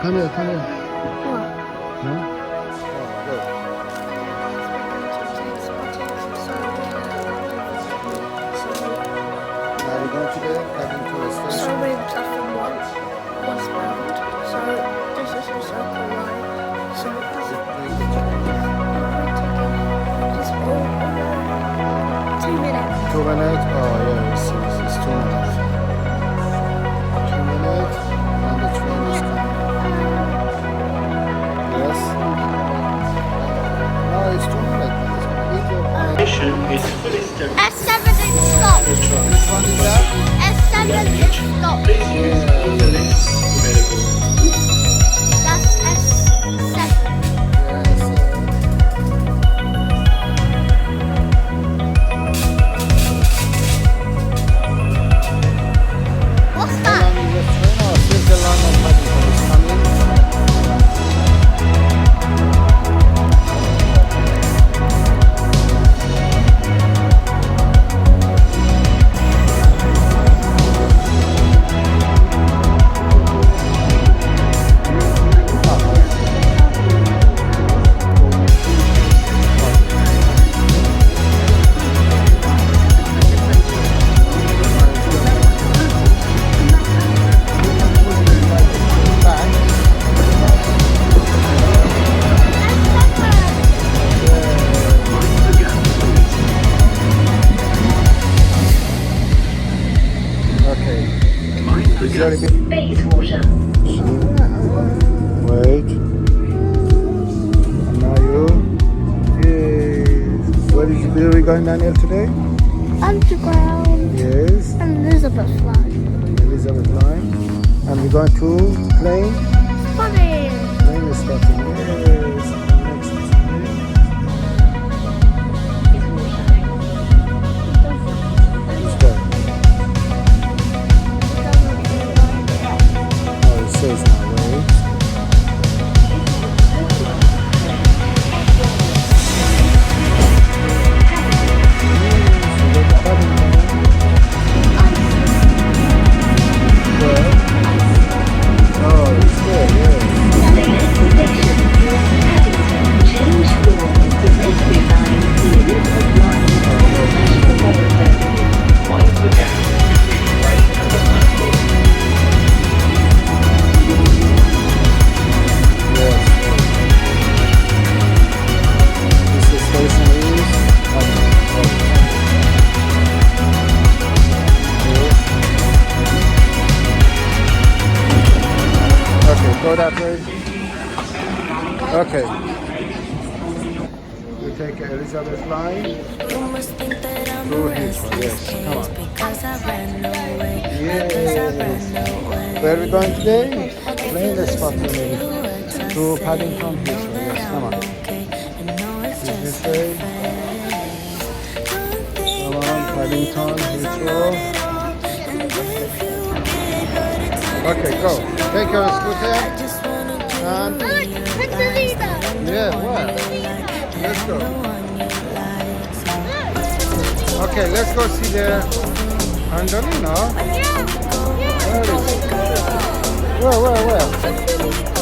come here. What? No? Go. Now we're going to the Paddington So station. we're platform one, westbound. So this is a circle line. So it's all 2 minutes. 2 minutes? Oh, yeah, it's 2 minutes. 2 minutes, and the train is coming. Yes? No, it's 2 minutes. It's going to eat your time. Station is fully staffed. S7 is stop. Which one is that? S7 is stop. Please use the links available. That's S7. Yes. What's How that? long is the train? Oh, since the London Paddington is coming. Okay. Is there a bit? Bayswater. Wait. And now you. Yes. Where are we going, Daniel, today? Underground. Yes. And Elizabeth line. Elizabeth Line. And we're going to plane. Funny. Plane is starting. Yes. Next is plane. Who's that? Oh, it says now, wait. So there's a Paddington. Where? Oh, it's there, yes. Change for the railway line, Elizabeth line, Point for down. Right at the platform. Yes. This station is okay, go that way. Okay. We take Elizabeth Line through Heathrow. Yes, come on. Yes. Where are we going today? Plane is starting to Paddington Heathrow. Yes, come on. This way. Come on, Paddington Heathrow. Okay, go. Take your scooter and Look, the leader. yeah, well, let's go. Okay, let's go see the Andalina. Where is it? Where?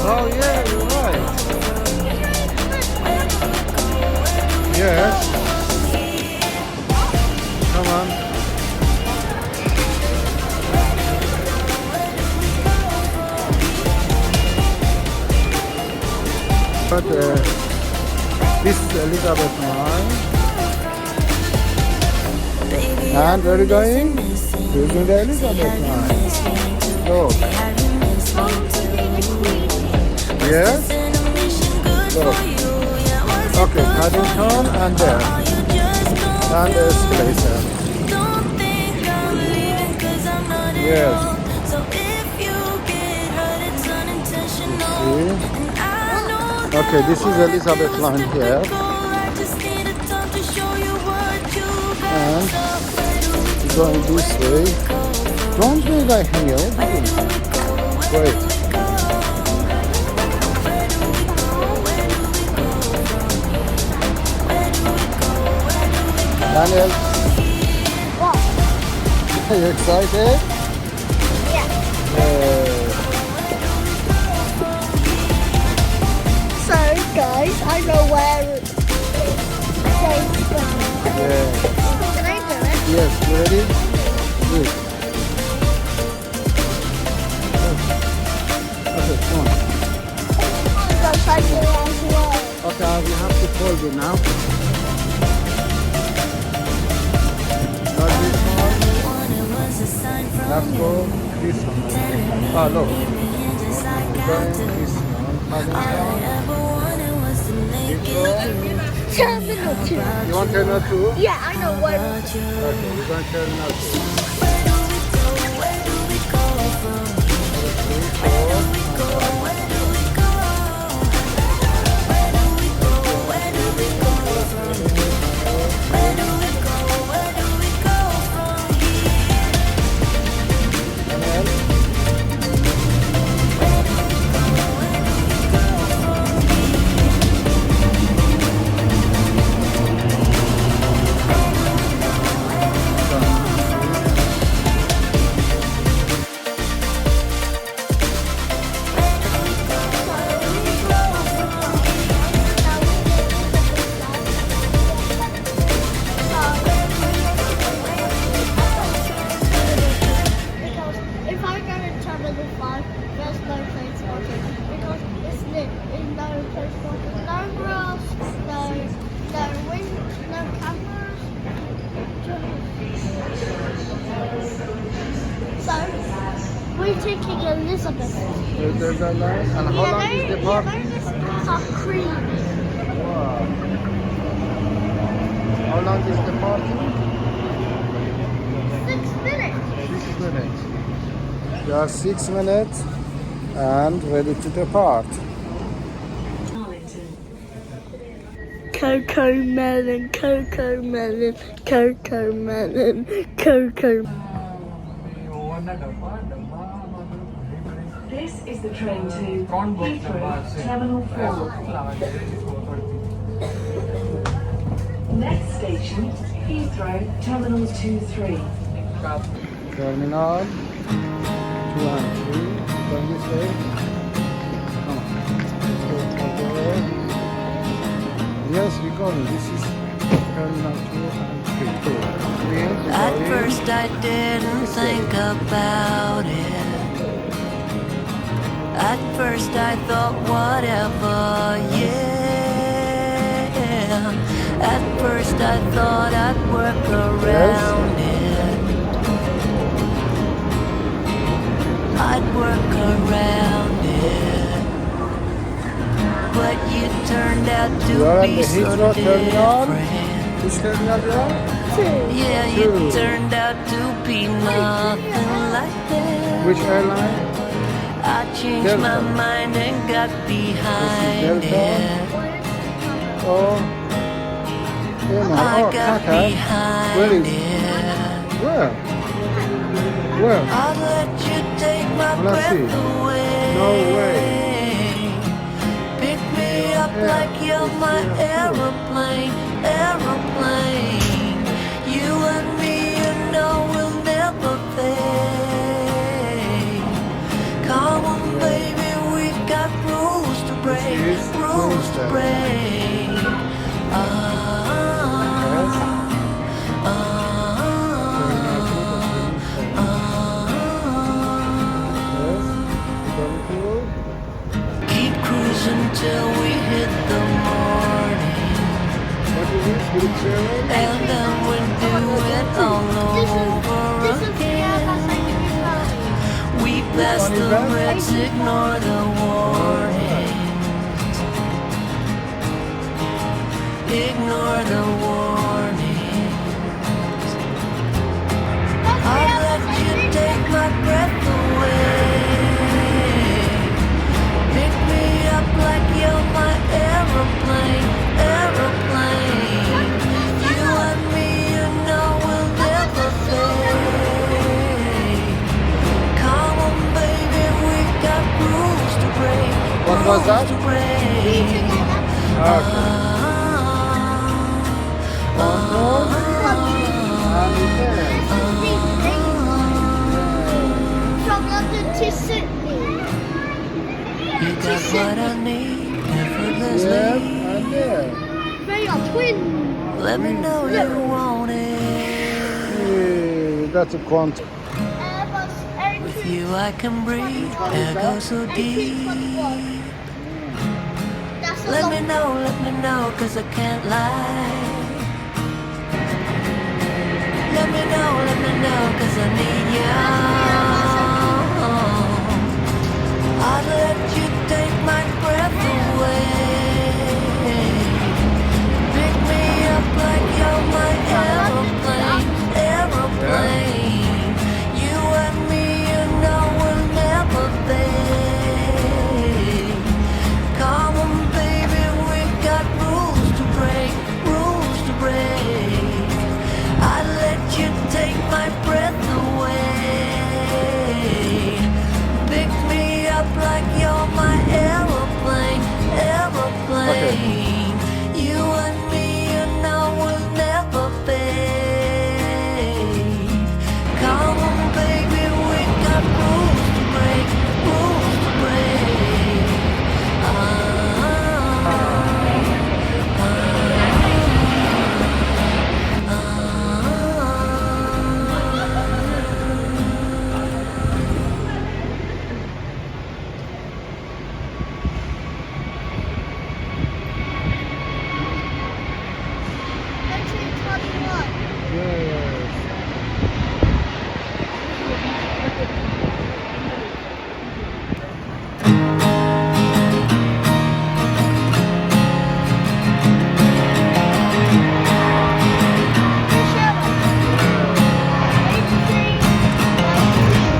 Oh yeah, you're right. Yes. Come on. But this is Elizabeth Line. And where are you going? Using the Elizabeth Line. Go. Yes? Go. Okay, Paddington and there. And the escalator. Yes. See? Okay, this is Elizabeth Line here. And we're going this way. Don't be like here. Wait. Daniel, What? are you excited? Yeah. Yeah. I know where it says from. Yeah. Can I do it? Yes, you ready? Good. Okay, come on. Go try to do it as well. Okay, we have to fold it now. Not this one. Let's go this one. Oh, no. Then this one. Paddington. Terminal 2. You want terminal 2? Yeah, I know where. Okay, we're going terminal 2. If I go in Terminal 5, there's no place parking because it's lit. There's no place parking, no grass, no wind, no cameras. So we're taking Elizabeth. There's a line. And how long is the park? Those cars are creamy. Wow. How long is the parking? 6 minutes. 6 minutes. You are 6 minutes and ready to depart. Cocoa melon, cocoa melon, cocoa melon, cocoa. This is the train to Heathrow, Terminal 4. Next station, Heathrow, Terminals 2-3. Terminal 2 and 3. Going this way. Come on. Let's go over. Yes, we're going. This is Terminal 2 and 3. At first I didn't think about it. At first I thought whatever, yeah. At first I thought I'd work around it. I'd work around it. But you turned out to You are at be the so Heathrow terminal. different. Which terminal you are? Yeah, you turned out to be nothing like that. Which airline? I changed Delta. my mind and got behind Delta. it. Oh. Yeah, no. I Oh, got Qatar. Where behind is? it. Where? Where? I'll let you take my Let's breath see. away. No way. Pick me up like you're my aeroplane, aeroplane. You and me, you know, will never fade. Come on, baby, we've got rules to break, This is rules to Queenstown. break. Keep cruising till we hit the morning, and then we'll do it all over again. We pass the reds, ignore the warnings, ignore the warnings. I'll let you take my breath away. Pick me up like you're my aeroplane, aeroplane. You and me, you know, will never fade. Come on, baby, we've got rules to break. What was that? Rules to break. Okay. Control and return. From London to Sydney. You got what I need, Yes, effortlessly. and Yeah. They are twins. Let me know you want it. Hey, that's a quantum. With you I can breathe, air goes so deep. Let me know, cause I can't lie. Let me know, cause I need you. I'd let you take my breath away. Pick me up like you're my aeroplane, aeroplane. You and me, you know we'll never fade. Come on, baby, we got rules to break, rules to break. I'd let you take my breath away. Pick me up like you're my aeroplane, aeroplane. You and me, you know we'll never fade. Come on, baby, we got rules to break, rules to break. Yes.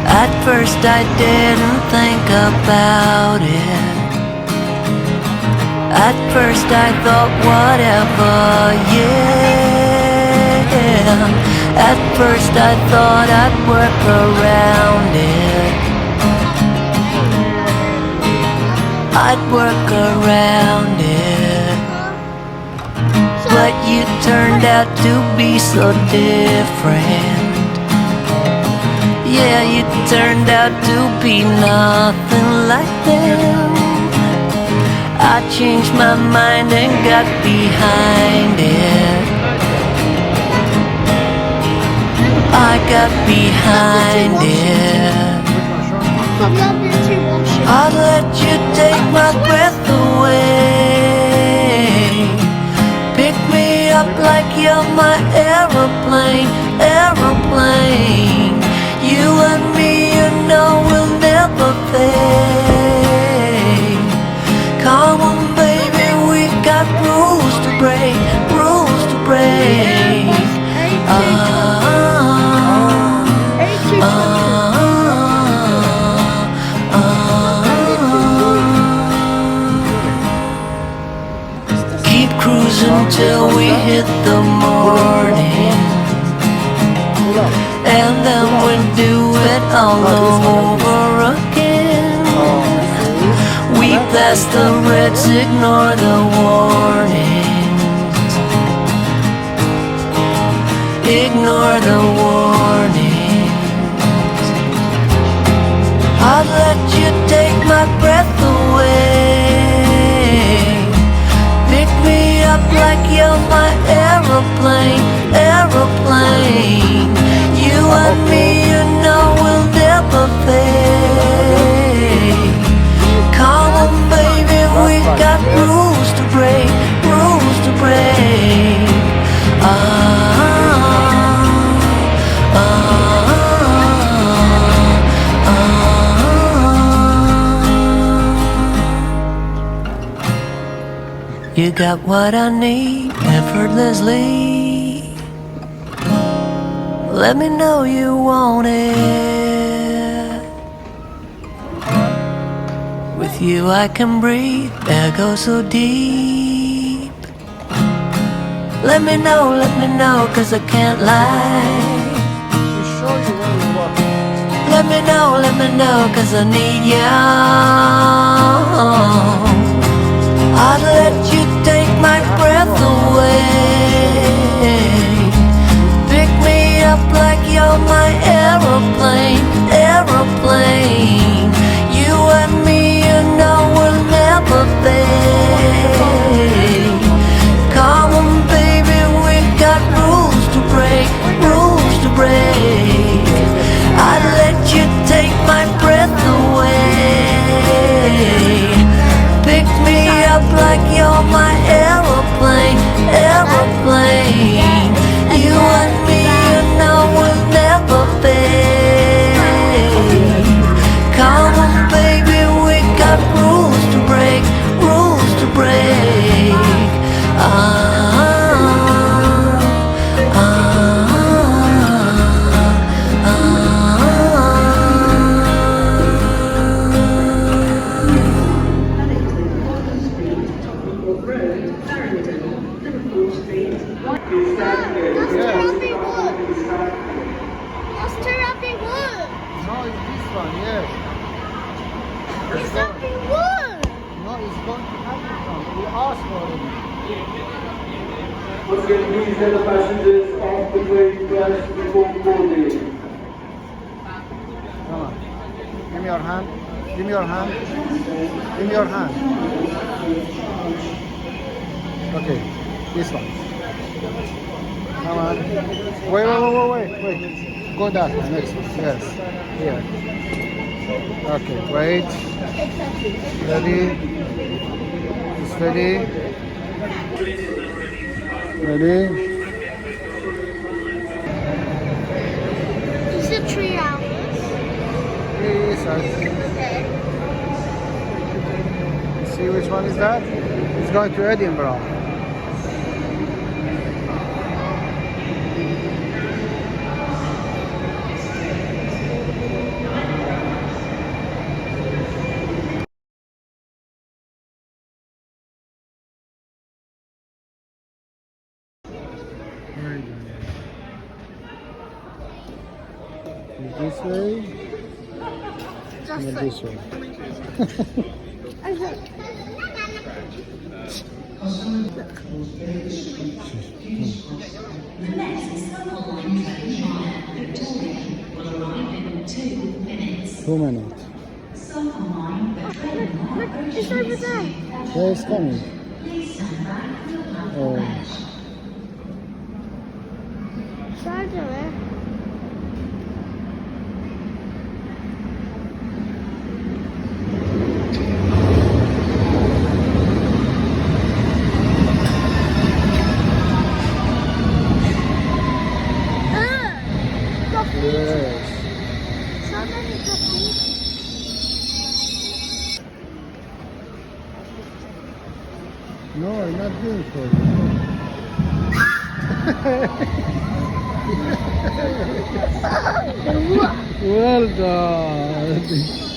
At first I didn't think about it. At first I thought whatever, yeah. At first I thought I'd work around it. I'd work around it. But you turned out to be so different. Yeah, you turned out to be nothing like them. I changed my mind and got behind it. I got behind it. I'd let you take my breath away. Pick me up like you're my aeroplane, aeroplane. You and me, you know we'll never fade. Come on, baby, we got rules to break, rules to break. Keep cruising till we hit the morning, and then we'll do it all over again. We pass the reds, ignore the warnings. Ignore the warnings. I'd let you take my breath away. Pick me up like you're my aeroplane, aeroplane. You and me, you know we'll never fade. Come on, baby, we got rules to break, rules to break. You got what I need effortlessly. Let me know you want it. With you I can breathe, air goes so deep. Let me know, cause I can't lie. Let me know, cause I need you. I'd let you take my breath away. Pick me up like you're my aeroplane, aeroplane. You and me, you know we'll never fade. African, yes. It's something good. No, it's going to African. We asked for it. Once again, please let the passengers off the train first before boarding. Come on. Give me your hand. Give me your hand. Give me your hand. Okay, this one. Come on. Wait. Go that one, next one. Yes. Here. Okay, wait. Ready? It's ready. Ready? Is it 3 hours? Please, see which one is that? It's going to Edinburgh. This way, Just and this way. The next Circle Line train via Victoria will arrive in 2 minutes. 2 minutes. Circle Line train Look, it's over there. Where is coming? Please stand back for the platform Oh. bench. Should I do it? Yes. So many coffees. No, I'm not doing for you. Well done.